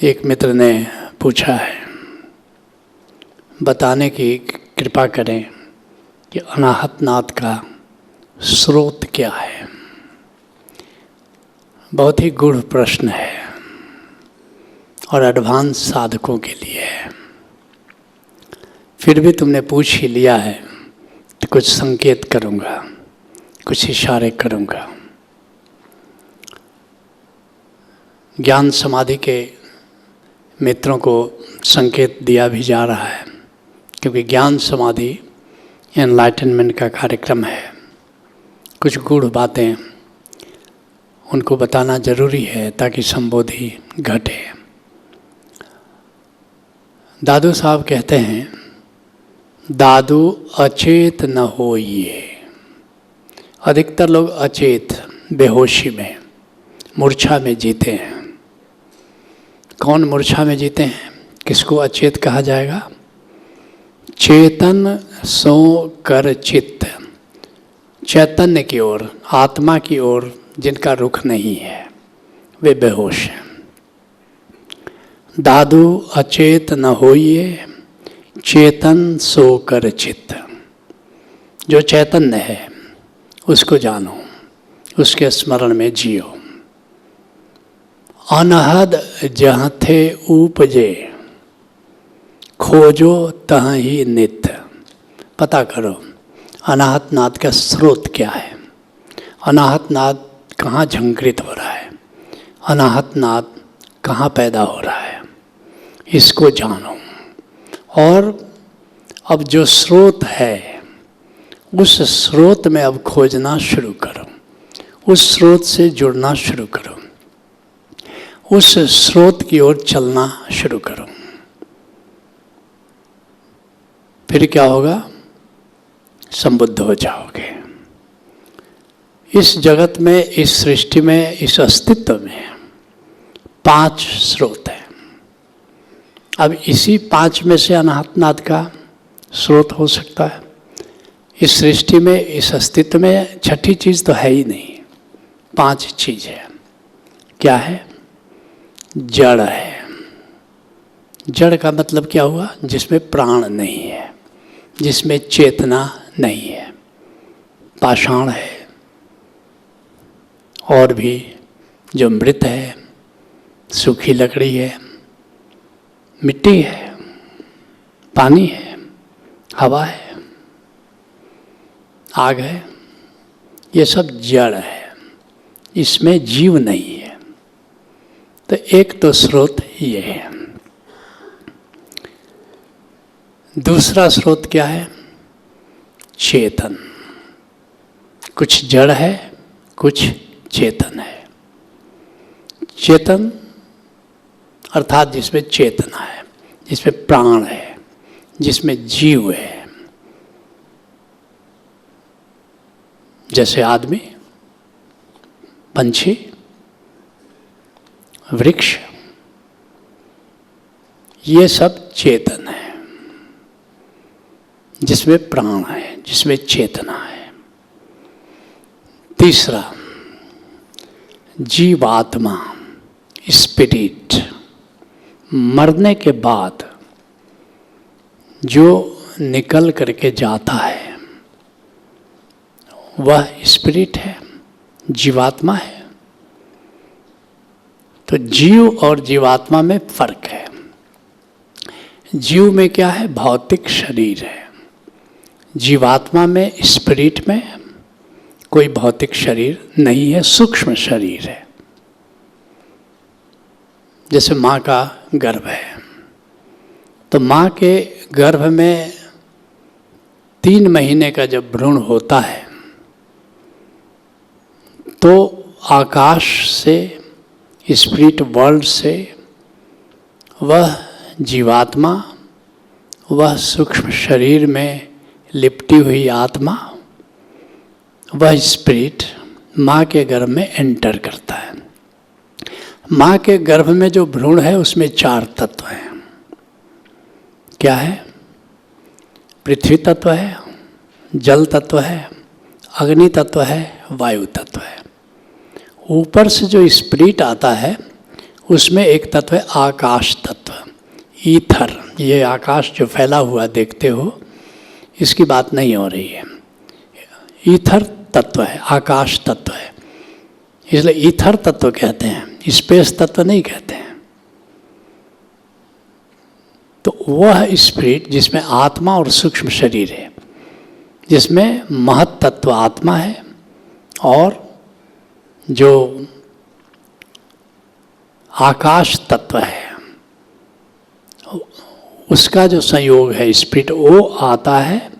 एक मित्र ने पूछा है, बताने की कृपा करें कि अनाहत नाद का स्रोत क्या है। बहुत ही गूढ़ प्रश्न है और एडवांस साधकों के लिए है। फिर भी तुमने पूछ ही लिया है तो कुछ संकेत करूँगा, कुछ इशारे करूँगा। ज्ञान समाधि के मित्रों को संकेत दिया भी जा रहा है, क्योंकि ज्ञान समाधि एनलाइटनमेंट का कार्यक्रम है। कुछ गूढ़ बातें उनको बताना जरूरी है ताकि संबोधि घटे। दादू साहब कहते हैं, दादू अचेत न होइए। अधिकतर लोग अचेत, बेहोशी में, मूर्छा में जीते हैं। कौन मूर्छा में जीते हैं? किसको अचेत कहा जाएगा? चेतन सो कर चित्त, चैतन्य की ओर, आत्मा की ओर जिनका रुख नहीं है, वे बेहोश हैं। दादू अचेत न होइए, चेतन सो कर चित्त। जो चैतन्य है उसको जानो, उसके स्मरण में जियो। अनहद जहाँ थे उपजे, खोजो तहाँ ही नित्य। पता करो अनाहत नाद का स्रोत क्या है, अनाहत नाद कहाँ झंकृत हो रहा है, अनाहत नाद कहाँ पैदा हो रहा है, इसको जानो। और अब जो स्रोत है उस स्रोत में अब खोजना शुरू करो, उस स्रोत से जुड़ना शुरू करो, उस स्रोत की ओर चलना शुरू करो। फिर क्या होगा? संबुद्ध हो जाओगे। इस जगत में, इस सृष्टि में, इस अस्तित्व में 5 स्रोत हैं। अब इसी 5 में से अनाहत नाद का स्रोत हो सकता है। इस सृष्टि में, इस अस्तित्व में छठी चीज़ तो है ही नहीं, 5 चीज़ है। क्या है? जड़ है। जड़ का मतलब क्या हुआ? जिसमें प्राण नहीं है, जिसमें चेतना नहीं है। पाषाण है, और भी जो मृत है, सूखी लकड़ी है, मिट्टी है, पानी है, हवा है, आग है, ये सब जड़ है। इसमें जीव नहीं है। तो एक तो स्रोत ये है। दूसरा स्रोत क्या है? चेतन। कुछ जड़ है, कुछ चेतन है। चेतन अर्थात जिसमें चेतना है, जिसमें प्राण है, जिसमें जीव है। जैसे आदमी, पंछी, वृक्ष, ये सब चेतन है, जिसमें प्राण है, जिसमें चेतना है। तीसरा, जीवात्मा, स्पिरिट। मरने के बाद जो निकल करके जाता है वह स्पिरिट है, जीवात्मा है। तो जीव और जीवात्मा में फर्क है। जीव में क्या है? भौतिक शरीर है। जीवात्मा में, स्पिरिट में कोई भौतिक शरीर नहीं है, सूक्ष्म शरीर है। जैसे माँ का गर्भ है, तो माँ के गर्भ में 3 महीने का जब भ्रूण होता है तो आकाश से, स्पिरिट वर्ल्ड से वह जीवात्मा, वह सूक्ष्म शरीर में लिपटी हुई आत्मा, वह स्पिरिट माँ के गर्भ में एंटर करता है। माँ के गर्भ में जो भ्रूण है उसमें 4 तत्व हैं। क्या है? पृथ्वी तत्व है, जल तत्व है, अग्नि तत्व है, वायु तत्व है। ऊपर से जो स्पिरिट आता है उसमें एक तत्व है आकाश तत्व, ईथर। ये आकाश जो फैला हुआ देखते हो, इसकी बात नहीं हो रही है। ईथर तत्व है, आकाश तत्व है, इसलिए ईथर तत्व कहते हैं, स्पेस तत्व नहीं कहते हैं। तो वह स्पिरिट जिसमें आत्मा और सूक्ष्म शरीर है, जिसमें महत तत्व आत्मा है और जो आकाश तत्व है, उसका जो संयोग है स्पिरिट, वो आता है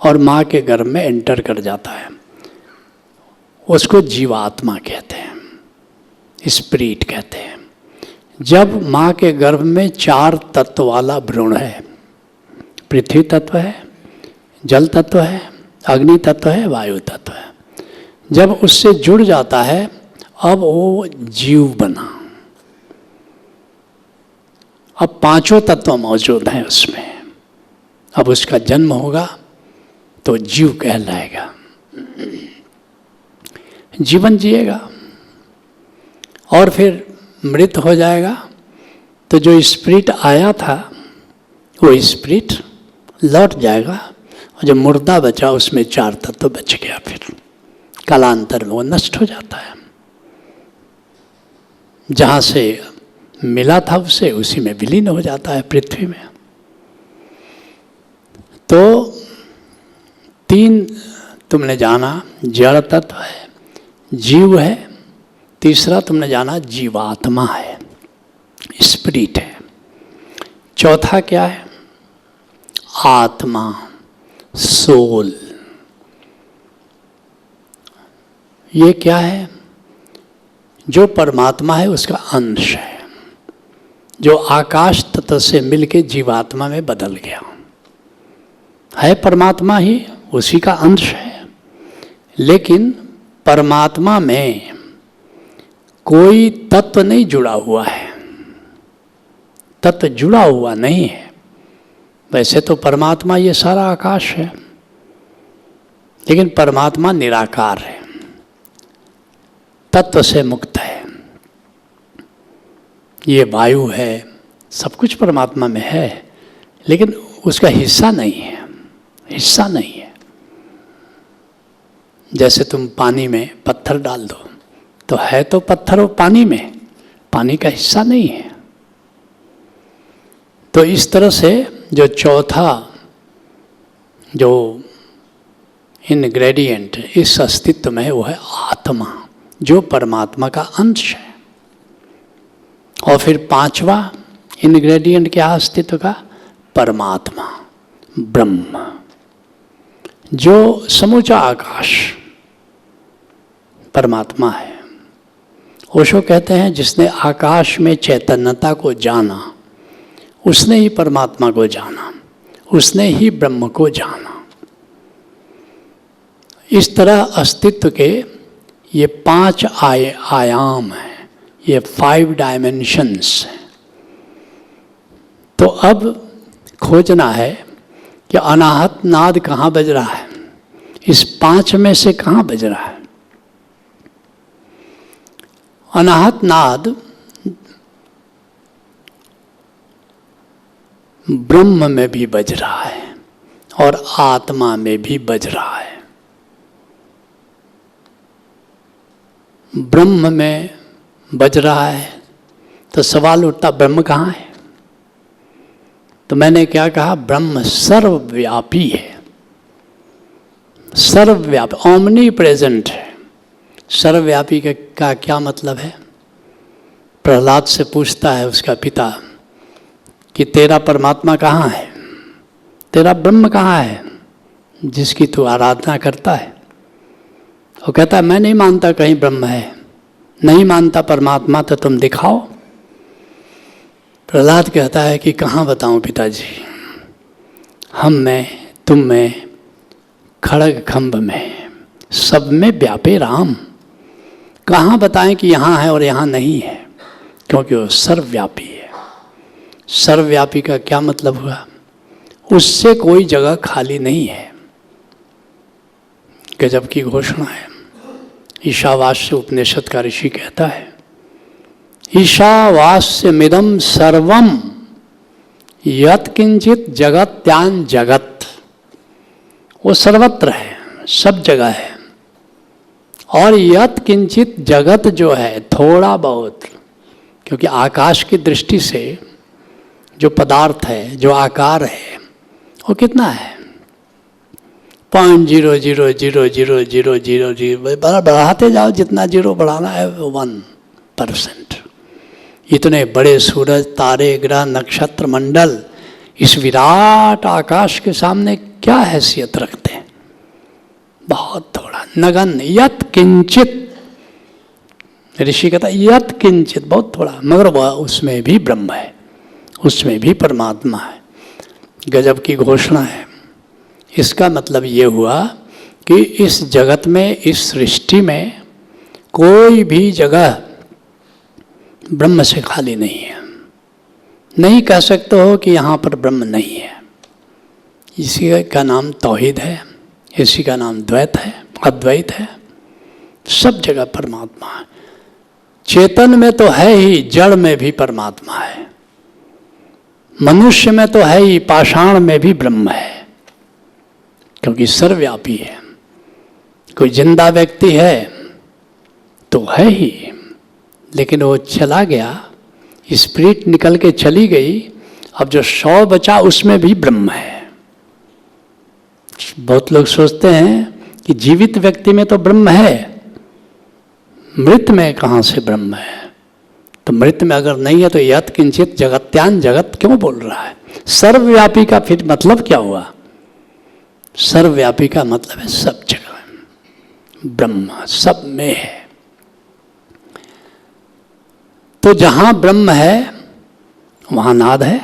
और माँ के गर्भ में एंटर कर जाता है। उसको जीवात्मा कहते हैं, स्पिरिट कहते हैं। जब माँ के गर्भ में 4 तत्व वाला भ्रूण है, पृथ्वी तत्व है, जल तत्व है, अग्नि तत्व है, वायु तत्व है, जब उससे जुड़ जाता है, अब वो जीव बना। अब 5 तत्व मौजूद हैं उसमें। अब उसका जन्म होगा तो जीव कहलाएगा, जीवन जिएगा, और फिर मृत हो जाएगा। तो जो स्पिरिट आया था वो स्पिरिट लौट जाएगा, और जो मुर्दा बचा उसमें 4 तत्व बच गया। फिर कालांतर में वो नष्ट हो जाता है, जहाँ से मिला था उसे उसी में विलीन हो जाता है, पृथ्वी में। तो 3 तुमने जाना, जड़ तत्व है, जीव है, तीसरा तुमने जाना जीवात्मा है, स्पिरिट है, चौथा क्या है? आत्मा, सोल। ये क्या है? जो परमात्मा है उसका अंश है, जो आकाश तत्व से मिलके जीवात्मा में बदल गया है। परमात्मा ही उसी का अंश है, लेकिन परमात्मा में कोई तत्व नहीं जुड़ा हुआ है, तत्व जुड़ा हुआ नहीं है। वैसे तो परमात्मा ये सारा आकाश है, लेकिन परमात्मा निराकार है, तत्व से मुक्त है। ये वायु है, सब कुछ परमात्मा में है, लेकिन उसका हिस्सा नहीं है, हिस्सा नहीं है। जैसे तुम पानी में पत्थर डाल दो तो है तो पत्थर वो पानी में, पानी का हिस्सा नहीं है। तो इस तरह से जो चौथा जो इनग्रेडिएंट इस अस्तित्व में है वो है आत्मा, जो परमात्मा का अंश है। और फिर 5वां इनग्रेडिएंट क्या है अस्तित्व का? परमात्मा, ब्रह्म, जो समूचा आकाश परमात्मा है। ओशो कहते हैं जिसने आकाश में चैतन्यता को जाना, उसने ही परमात्मा को जाना, उसने ही ब्रह्म को जाना। इस तरह अस्तित्व के ये 5 आयाम हैं, ये 5 डायमेंशंस हैं। तो अब खोजना है कि अनाहत नाद कहाँ बज रहा है, इस 5 में से कहाँ बज रहा है। अनाहत नाद ब्रह्म में भी बज रहा है और आत्मा में भी बज रहा है। ब्रह्म में बज रहा है तो सवाल उठता ब्रह्म कहाँ है? तो मैंने क्या कहा? ब्रह्म सर्वव्यापी है, सर्वव्यापी, ओमनी प्रेजेंट है। सर्वव्यापी का क्या मतलब है? प्रहलाद से पूछता है उसका पिता कि तेरा परमात्मा कहाँ है, तेरा ब्रह्म कहाँ है जिसकी तू आराधना करता है? वो कहता है मैं नहीं मानता कहीं ब्रह्म है, नहीं मानता परमात्मा, तो तुम दिखाओ। प्रहलाद कहता है कि कहाँ बताऊं पिताजी, हम में, तुम में, खड़ग खम्भ में, सब में व्यापे राम। कहाँ बताएं कि यहाँ है और यहाँ नहीं है, क्योंकि वो सर्वव्यापी है। सर्वव्यापी का क्या मतलब हुआ? उससे कोई जगह खाली नहीं है। गजब की घोषणा है। ईशावास्य उपनिषद का ऋषि कहता है ईशावास्यमिदं सर्वम यत् किंचित जगत्यान जगत, वो सर्वत्र है, सब जगह है। और यत् किंचित जगत जो है थोड़ा बहुत, क्योंकि आकाश की दृष्टि से जो पदार्थ है, जो आकार है, वो कितना है 0.0000000, बढ़ाते जाओ, जितना जीरो बढ़ाना है 1%। इतने बड़े सूरज, तारे, ग्रह, नक्षत्र मंडल इस विराट आकाश के सामने क्या हैसियत रखते हैं? बहुत थोड़ा, नगण्य, यत् किंचित। ऋषि कहता है यत् किंचित, बहुत थोड़ा, मगर वह उसमें भी ब्रह्म है, उसमें भी परमात्मा है। गजब की घोषणा है। इसका मतलब ये हुआ कि इस जगत में, इस सृष्टि में कोई भी जगह ब्रह्म से खाली नहीं है। नहीं कह सकते हो कि यहाँ पर ब्रह्म नहीं है। इसी का नाम तौहीद है, इसी का नाम द्वैत है, अद्वैत है। सब जगह परमात्मा है। चेतन में तो है ही, जड़ में भी परमात्मा है। मनुष्य में तो है ही, पाषाण में भी ब्रह्म है, क्योंकि सर्वव्यापी है। कोई जिंदा व्यक्ति है तो है ही, लेकिन वो चला गया, स्पिरिट निकल के चली गई, अब जो 100 बचा उसमें भी ब्रह्म है। बहुत लोग सोचते हैं कि जीवित व्यक्ति में तो ब्रह्म है, मृत में कहाँ से ब्रह्म है? तो मृत में अगर नहीं है तो यत् किंचित जगत्यान जगत क्यों बोल रहा है? सर्वव्यापी का फिर मतलब क्या हुआ? सर्वव्यापी का मतलब है सब जगह ब्रह्म, सब में है। तो जहां ब्रह्म है वहां नाद है।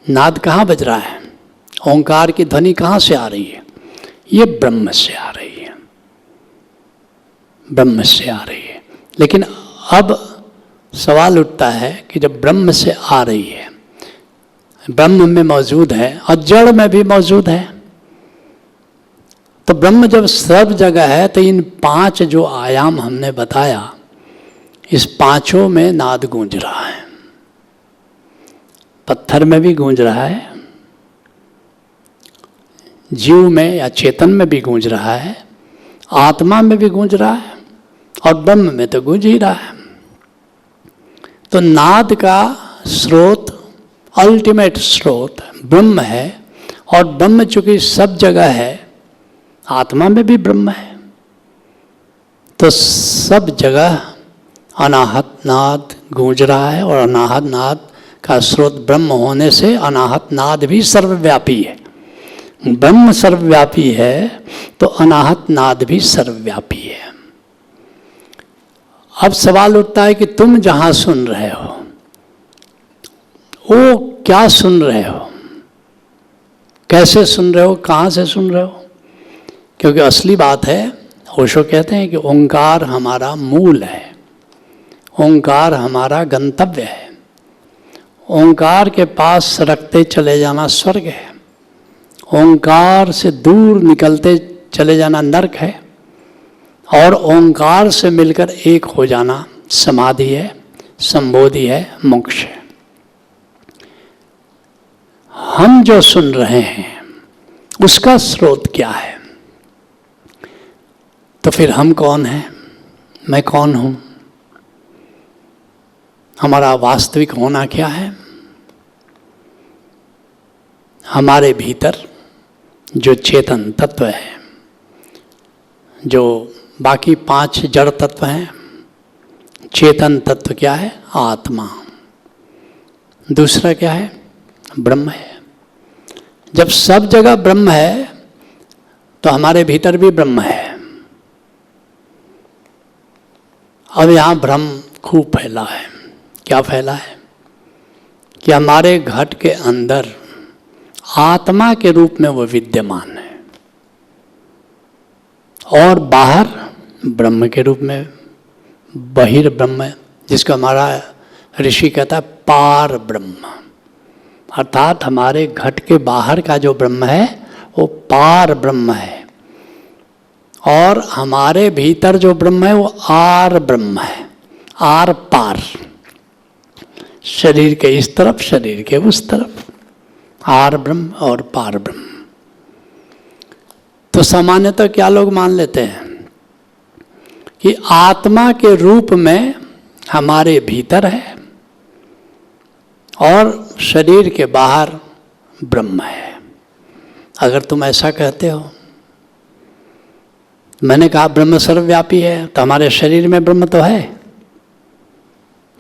नाद कहाँ बज रहा है? ओंकार की ध्वनि कहाँ से आ रही है? ये ब्रह्म से आ रही है, ब्रह्म से आ रही है। लेकिन अब सवाल उठता है कि जब ब्रह्म से आ रही है, ब्रह्म में मौजूद है और जड़ में भी मौजूद है, तो ब्रह्म जब सब जगह है तो इन 5 जो आयाम हमने बताया, इस पांचों में नाद गूंज रहा है। पत्थर में भी गूंज रहा है, जीव में या चेतन में भी गूंज रहा है, आत्मा में भी गूंज रहा है, और ब्रह्म में तो गूंज ही रहा है। तो नाद का स्रोत, अल्टीमेट स्रोत ब्रह्म है, और ब्रह्म चूंकि सब जगह है, आत्मा में भी ब्रह्म है, तो सब जगह अनाहत नाद गूंज रहा है। और अनाहत नाद का स्रोत ब्रह्म होने से अनाहत नाद भी सर्वव्यापी है। ब्रह्म सर्वव्यापी है तो अनाहत नाद भी सर्वव्यापी है। अब सवाल उठता है कि तुम जहां सुन रहे हो वो क्या सुन रहे हो, कैसे सुन रहे हो, कहां से सुन रहे हो? क्योंकि असली बात है, ओशो कहते हैं कि ओंकार हमारा मूल है, ओंकार हमारा गंतव्य है। ओंकार के पास सरकते चले जाना स्वर्ग है, ओंकार से दूर निकलते चले जाना नरक है, और ओंकार से मिलकर एक हो जाना समाधि है, संबोधि है, मोक्ष है। हम जो सुन रहे हैं उसका स्रोत क्या है? तो फिर हम कौन हैं? मैं कौन हूं? हमारा वास्तविक होना क्या है? हमारे भीतर जो चेतन तत्व है, जो बाकी 5 जड़ तत्व हैं, चेतन तत्व क्या है? आत्मा। दूसरा क्या है? ब्रह्म है। जब सब जगह ब्रह्म है तो हमारे भीतर भी ब्रह्म है। अब यहाँ भ्रम खूब फैला है। क्या फैला है? कि हमारे घट के अंदर आत्मा के रूप में वो विद्यमान है, और बाहर ब्रह्म के रूप में बहिर्ब्रह्म, जिसको हमारा ऋषि कहता है पार ब्रह्म। अर्थात हमारे घट के बाहर का जो ब्रह्म है वो पार ब्रह्म है, और हमारे भीतर जो ब्रह्म है वो आर ब्रह्म है। आर पार, शरीर के इस तरफ शरीर के उस तरफ, आर ब्रह्म और पार ब्रह्म। तो सामान्यतः क्या लोग मान लेते हैं कि आत्मा के रूप में हमारे भीतर है और शरीर के बाहर ब्रह्म है। अगर तुम ऐसा कहते हो, मैंने कहा ब्रह्म सर्वव्यापी है, तो हमारे शरीर में ब्रह्म तो है,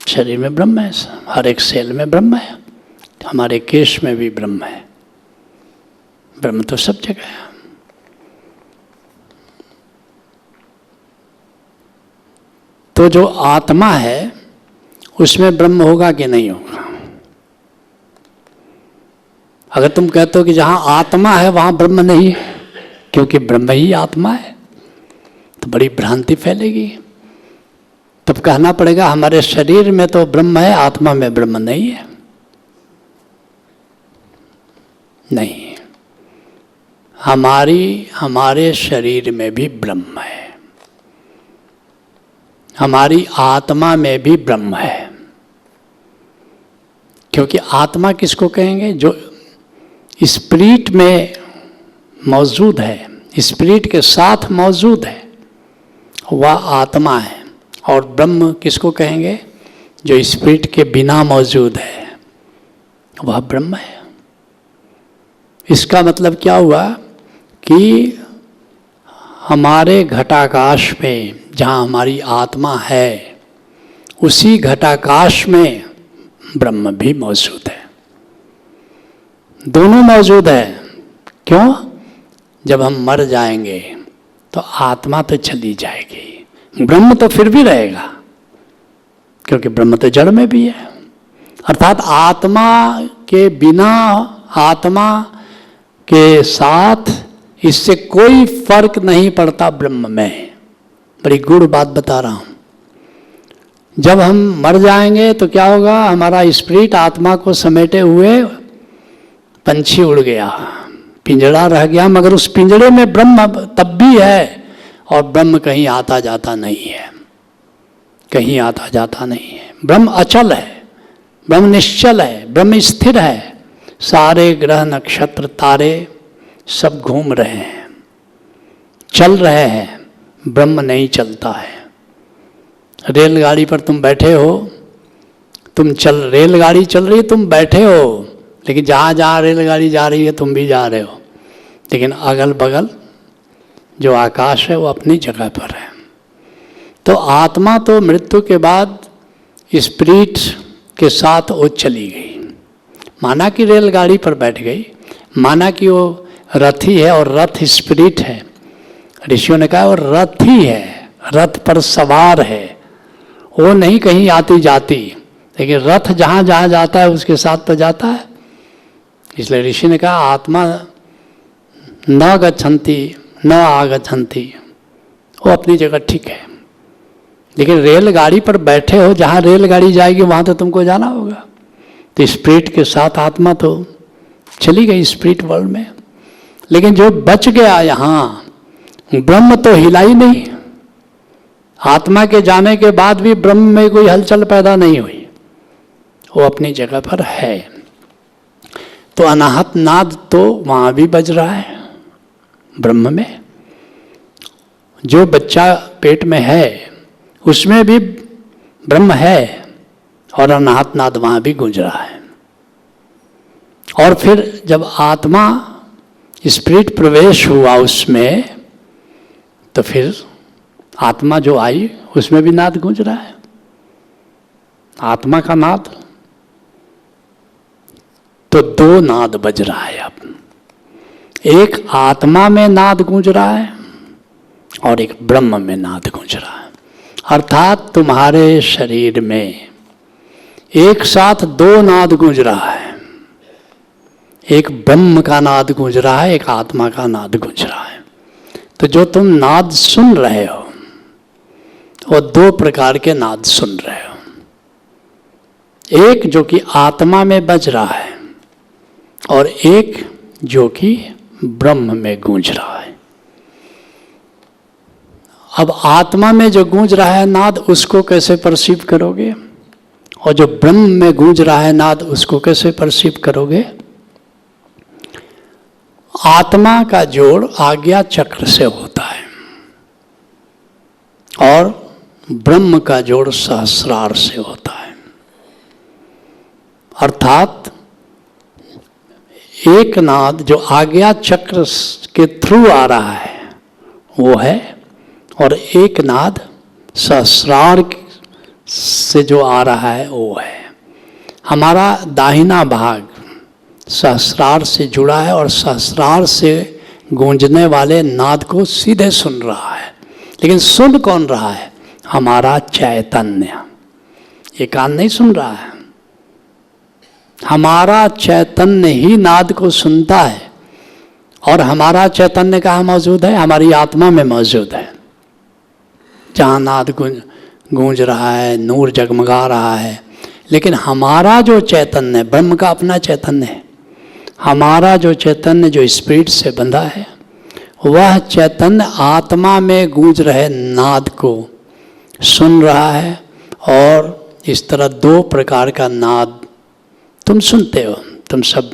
शरीर में ब्रह्म है, हर एक सेल में ब्रह्म है, हमारे केश में भी ब्रह्म है, ब्रह्म तो सब जगह है। तो जो आत्मा है उसमें ब्रह्म होगा कि नहीं होगा? अगर तुम कहते हो कि जहां आत्मा है वहां ब्रह्म नहीं है, क्योंकि ब्रह्म ही आत्मा है, तो बड़ी भ्रांति फैलेगी। तब कहना पड़ेगा हमारे शरीर में तो ब्रह्म है, आत्मा में ब्रह्म नहीं है। नहीं, हमारे शरीर में भी ब्रह्म है, हमारी आत्मा में भी ब्रह्म है। क्योंकि आत्मा किसको कहेंगे? जो स्पिरिट में मौजूद है, स्पिरिट के साथ मौजूद है, वह आत्मा है। और ब्रह्म किसको कहेंगे? जो स्पिरिट के बिना मौजूद है, वह ब्रह्म है। इसका मतलब क्या हुआ कि हमारे घटाकाश में जहाँ हमारी आत्मा है, उसी घटाकाश में ब्रह्म भी मौजूद है। दोनों मौजूद है। क्यों? जब हम मर जाएंगे तो आत्मा तो चली जाएगी, ब्रह्म तो फिर भी रहेगा, क्योंकि ब्रह्म तो जड़ में भी है। अर्थात आत्मा के बिना, आत्मा के साथ इससे कोई फर्क नहीं पड़ता ब्रह्म में। बड़ी गूढ़ बात बता रहा हूं। जब हम मर जाएंगे तो क्या होगा? हमारा स्पिरिट आत्मा को समेटे हुए पंछी उड़ गया, पिंजड़ा रह गया, मगर उस पिंजड़े में ब्रह्म तब भी है, और ब्रह्म कहीं आता जाता नहीं है, कहीं आता जाता नहीं है। ब्रह्म अचल है, ब्रह्म निश्चल है, ब्रह्म स्थिर है। सारे ग्रह नक्षत्र तारे सब घूम रहे हैं, चल रहे हैं, ब्रह्म नहीं चलता है। रेलगाड़ी पर तुम बैठे हो, रेलगाड़ी चल रही है, तुम बैठे हो, लेकिन जहाँ जहाँ रेलगाड़ी जा रही है तुम भी जा रहे हो, लेकिन अगल बगल जो आकाश है वो अपनी जगह पर है। तो आत्मा तो मृत्यु के बाद स्पिरिट के साथ वो चली गई। माना कि रेलगाड़ी पर बैठ गई, माना कि वो रथी है और रथ स्पिरिट है। ऋषियों ने कहा वो रथी है, रथ पर सवार है, वो नहीं कहीं आती जाती, लेकिन रथ जहाँ जहाँ जाता है उसके साथ तो जाता है। इसलिए ऋषि ने कहा आत्मा न गच्छन्ति न आगच्छन्ति, वो अपनी जगह ठीक है। लेकिन रेलगाड़ी पर बैठे हो, जहाँ रेलगाड़ी जाएगी वहाँ तो तुमको जाना होगा। तो स्पिरिट के साथ आत्मा तो चली गई स्पिरिट वर्ल्ड में, लेकिन जो बच गया यहाँ, ब्रह्म तो हिला ही नहीं। आत्मा के जाने के बाद भी ब्रह्म में कोई हलचल पैदा नहीं हुई, वो अपनी जगह पर है। तो अनाहत नाद तो वहाँ भी बज रहा है ब्रह्म में। जो बच्चा पेट में है उसमें भी ब्रह्म है, और अनाहत नाद वहाँ भी गूंज रहा है। और फिर जब आत्मा स्पिरिट प्रवेश हुआ उसमें, तो फिर आत्मा जो आई उसमें भी नाद गूंज रहा है, आत्मा का नाद। तो दो नाद बज रहा है अब, एक आत्मा में नाद गूंज रहा है और एक ब्रह्म में नाद गूंज रहा है। अर्थात तुम्हारे शरीर में एक साथ दो नाद गूंज रहा है, एक ब्रह्म का नाद गूंज रहा है, एक आत्मा का नाद गूंज रहा है। तो जो तुम नाद सुन रहे हो वो दो प्रकार के नाद सुन रहे हो, एक जो कि आत्मा में बज रहा है और एक जो कि ब्रह्म में गूंज रहा है। अब आत्मा में जो गूंज रहा है नाद उसको कैसे परसीव करोगे, और जो ब्रह्म में गूंज रहा है नाद उसको कैसे परसीव करोगे। आत्मा का जोड़ आज्ञा चक्र से होता है और ब्रह्म का जोड़ सहस्रार से होता है। अर्थात एक नाद जो आज्ञा चक्र के थ्रू आ रहा है वो है, और एक नाद सहस्रार से जो आ रहा है वो है। हमारा दाहिना भाग सहस्रार से जुड़ा है और सहस्रार से गूंजने वाले नाद को सीधे सुन रहा है। लेकिन सुन कौन रहा है? हमारा चैतन्य। ये कान नहीं सुन रहा है, हमारा चैतन्य ही नाद को सुनता है। और हमारा चैतन्य कहाँ मौजूद है? हमारी आत्मा में मौजूद है, जहाँ नाद गूंज रहा है, नूर जगमगा रहा है। लेकिन हमारा जो चैतन्य, ब्रह्म का अपना चैतन्य है, हमारा जो चैतन्य जो स्पिरिट से बंधा है, वह चैतन्य आत्मा में गूंज रहे नाद को सुन रहा है। और इस तरह दो प्रकार का नाद तुम सुनते हो, तुम सब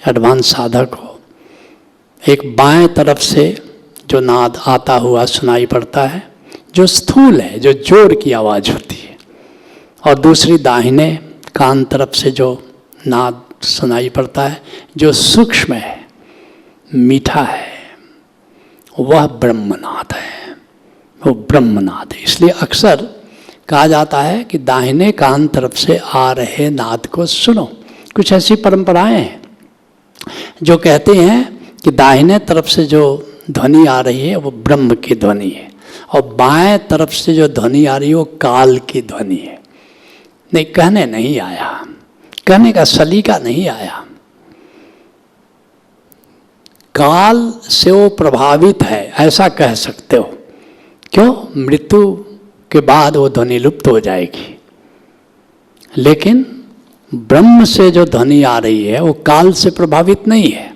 एडवांस साधक हो। एक बाएं तरफ से जो नाद आता हुआ सुनाई पड़ता है, जो स्थूल है, जो जोर की आवाज़ होती है, और दूसरी दाहिने कान तरफ से जो नाद सुनाई पड़ता है, जो सूक्ष्म है, मीठा है, वह ब्रह्मनाद है, वो ब्रह्मनाद है। इसलिए अक्सर कहा जाता है कि दाहिने कान तरफ से आ रहे नाद को सुनो। कुछ ऐसी परंपराएं हैं जो कहते हैं कि दाहिने तरफ से जो ध्वनि आ रही है वो ब्रह्म की ध्वनि है, और बाएं तरफ से जो ध्वनि आ रही है वो काल की ध्वनि है। नहीं, कहने नहीं आया, कहने का सलीका नहीं आया। काल से वो प्रभावित है ऐसा कह सकते हो। क्यों? मृत्यु के बाद वो ध्वनि लुप्त हो जाएगी। लेकिन ब्रह्म से जो ध्वनि आ रही है वो काल से प्रभावित नहीं है,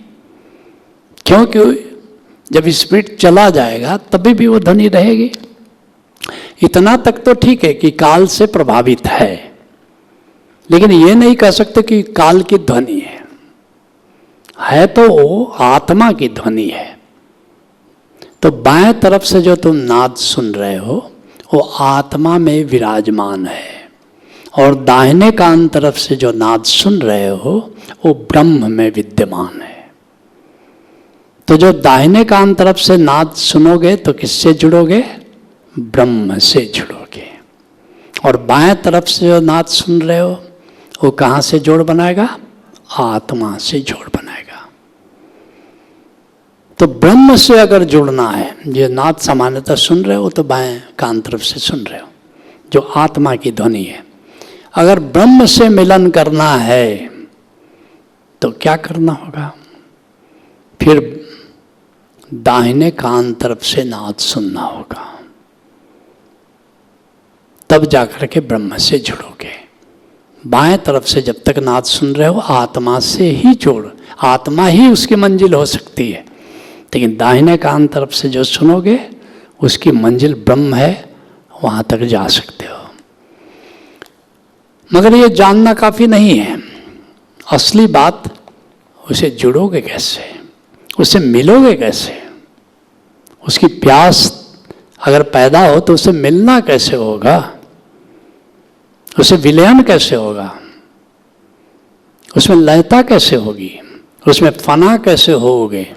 क्योंकि जब स्पिरिट चला जाएगा तभी भी वो ध्वनि रहेगी। इतना तक तो ठीक है कि काल से प्रभावित है, लेकिन ये नहीं कह सकते कि काल की ध्वनि है तो वो आत्मा की ध्वनि है। तो बाएं तरफ से जो तुम नाद सुन रहे हो वो आत्मा में विराजमान है, और दाहिने कान तरफ से जो नाद सुन रहे हो वो ब्रह्म में विद्यमान है। तो जो दाहिने कान तरफ से नाद सुनोगे तो किससे जुड़ोगे? ब्रह्म से जुड़ोगे। और बाएं तरफ से जो नाद सुन रहे हो वो कहाँ से जोड़ बनाएगा? आत्मा से जोड़ बनाएगा। तो ब्रह्म से अगर जुड़ना है, ये नाद सामान्यतः सुन रहे हो तो बाएं कान तरफ से सुन रहे हो, जो आत्मा की ध्वनि है। अगर ब्रह्म से मिलन करना है तो क्या करना होगा? फिर दाहिने कान तरफ से नाद सुनना होगा, तब जाकर के ब्रह्म से जुड़ोगे। बाएं तरफ से जब तक नाद सुन रहे हो आत्मा से ही जोड़, आत्मा ही उसकी मंजिल हो सकती है। लेकिन दाहिने कान तरफ से जो सुनोगे उसकी मंजिल ब्रह्म है, वहाँ तक जा सकते हो। मगर ये जानना काफ़ी नहीं है। असली बात, उसे जुड़ोगे कैसे, उससे मिलोगे कैसे, उसकी प्यास अगर पैदा हो तो उससे मिलना कैसे होगा, उसे विलयन कैसे होगा, उसमें लयता कैसे होगी, उसमें फना कैसे होगे।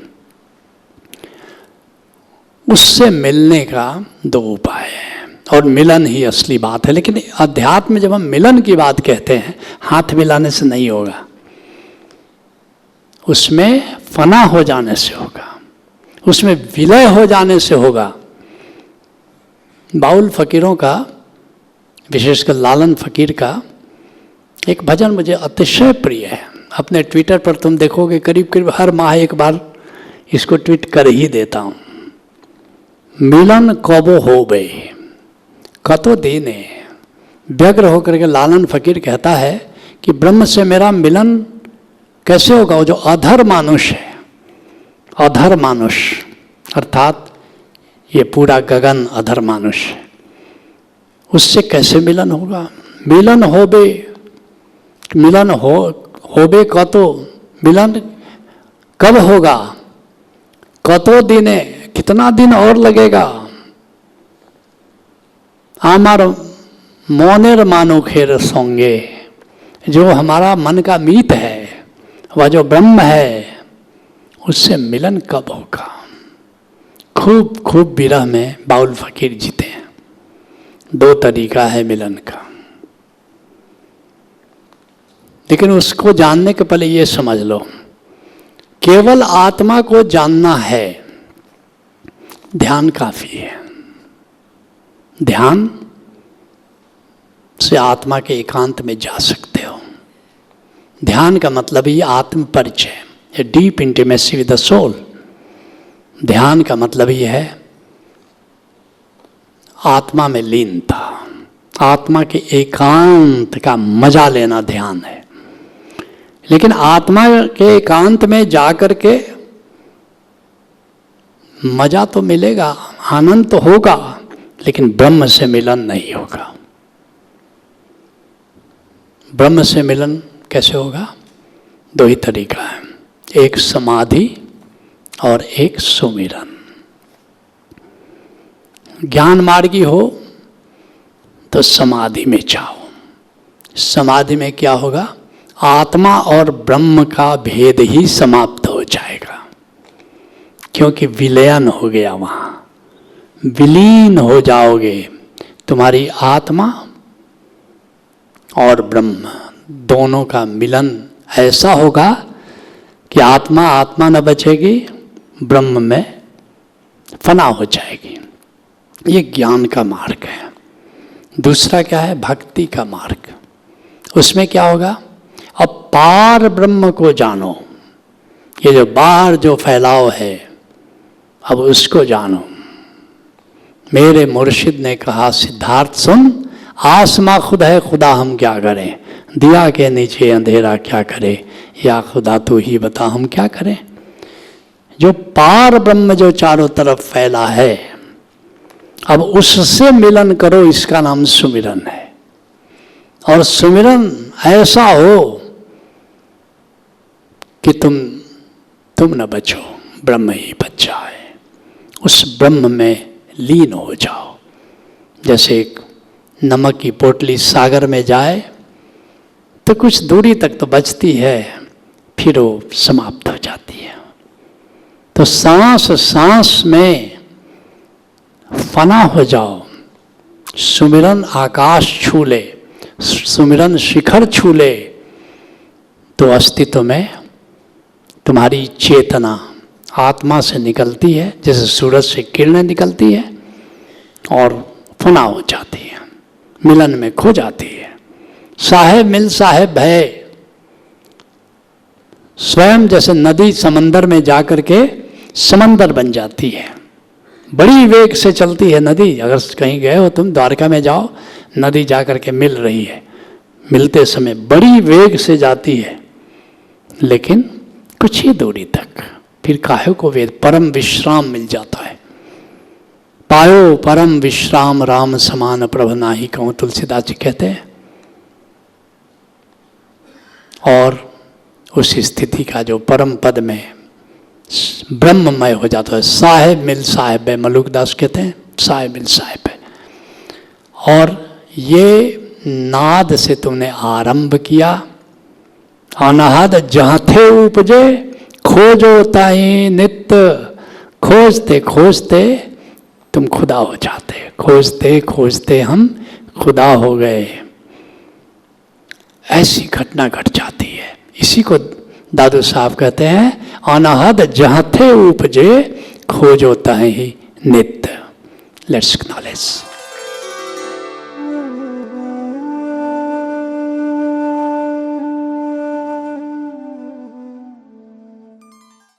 उससे मिलने का दो उपाय है, और मिलन ही असली बात है। लेकिन अध्यात्म में जब हम मिलन की बात कहते हैं, हाथ मिलाने से नहीं होगा, उसमें फना हो जाने से होगा, उसमें विलय हो जाने से होगा। बाउल फकीरों का, विशेषकर लालन फकीर का एक भजन मुझे अतिशय प्रिय है। अपने ट्विटर पर तुम देखोगे करीब करीब हर माह एक बार इसको ट्वीट कर ही देता हूँ। मिलन कबो हो बे कतो देने, व्यग्र होकर के लालन फकीर कहता है कि ब्रह्म से मेरा मिलन कैसे होगा? वो जो अधर मानुष है, अधर मानुष अर्थात ये पूरा गगन अधर मानुष है, उससे कैसे मिलन होगा? मिलन होबे कतो, मिलन कब होगा? कतो दिने, कितना दिन और लगेगा? आमार मौनेर मानुखेर सोंगे, जो हमारा मन का मीत है, वह जो ब्रह्म है, उससे मिलन कब होगा? खूब खूब विरह में बाउल फकीर जीते हैं। 2 तरीका है मिलन का, लेकिन उसको जानने के पहले ये समझ लो, केवल आत्मा को जानना है, ध्यान काफी है। ध्यान से आत्मा के एकांत में जा सकते हो। ध्यान का मतलब ही आत्म परिचय, a deep intimacy with the soul. ध्यान का मतलब ही है आत्मा में लीनता, आत्मा के एकांत का मजा लेना ध्यान है। लेकिन आत्मा के एकांत में जाकर के मजा तो मिलेगा, आनंद तो होगा, लेकिन ब्रह्म से मिलन नहीं होगा। ब्रह्म से मिलन कैसे होगा? 2 ही तरीका है, एक समाधि और एक सुमिरन। ज्ञान मार्गी हो तो समाधि में जाओ। समाधि में क्या होगा? आत्मा और ब्रह्म का भेद ही समाप्त हो जाएगा, क्योंकि विलयन हो गया, वहाँ विलीन हो जाओगे। तुम्हारी आत्मा और ब्रह्म दोनों का मिलन ऐसा होगा कि आत्मा आत्मा न बचेगी, ब्रह्म में फना हो जाएगी। ये ज्ञान का मार्ग है। दूसरा क्या है? भक्ति का मार्ग। उसमें क्या होगा? अब पार ब्रह्म को जानो। ये जो बाहर जो फैलाव है, अब उसको जानो। मेरे मुर्शिद ने कहा, सिद्धार्थ सुन, आसमां खुद है, खुदा हम क्या करें? दिया के नीचे अंधेरा क्या करे? या खुदा तू ही बता हम क्या करें? जो पार ब्रह्म जो चारों तरफ फैला है, अब उससे मिलन करो, इसका नाम सुमिरन है। और सुमिरन ऐसा हो कि तुम न बचो, ब्रह्म ही बच जाए। उस ब्रह्म में लीन हो जाओ। जैसे एक नमक की पोटली सागर में जाए तो कुछ दूरी तक तो बचती है, फिर वो समाप्त हो जाती है। तो सांस सांस में फना हो जाओ। सुमिरन आकाश छू ले, सुमिरन शिखर छू ले, तो अस्तित्व में तुम्हारी चेतना आत्मा से निकलती है, जैसे सूरज से किरणें निकलती है, और फना हो जाती है, मिलन में खो जाती है। साहेब मिल साहेब भय। स्वयं जैसे नदी समंदर में जाकर के समंदर बन जाती है, बड़ी वेग से चलती है नदी। अगर कहीं गए हो तुम, द्वारका में जाओ, नदी जाकर के मिल रही है, मिलते समय बड़ी वेग से जाती है, लेकिन कुछ ही दूरी तक, फिर काहे को वेद परम विश्राम मिल जाता है। पायो परम विश्राम राम समान प्रभ नाही कहूँ, तुलसीदास जी कहते हैं। और उस स्थिति का जो परम पद में ब्रह्ममय हो जाता है, साहेब मिल साहेब है, मलुकदास कहते हैं साहेब मिल साहेब है। और ये नाद से तुमने आरंभ किया, अनहद जहाँ थे उपजे, खोजो ताई नित्य। खोजते खोजते तुम खुदा हो जाते, खोजते खोजते हम खुदा हो गए। ऐसी घटना घट जाती है। इसी को दादू साहब कहते हैं, अनहद जहाँ थे उपजे, खोजो ताई नित्य। Let's acknowledge.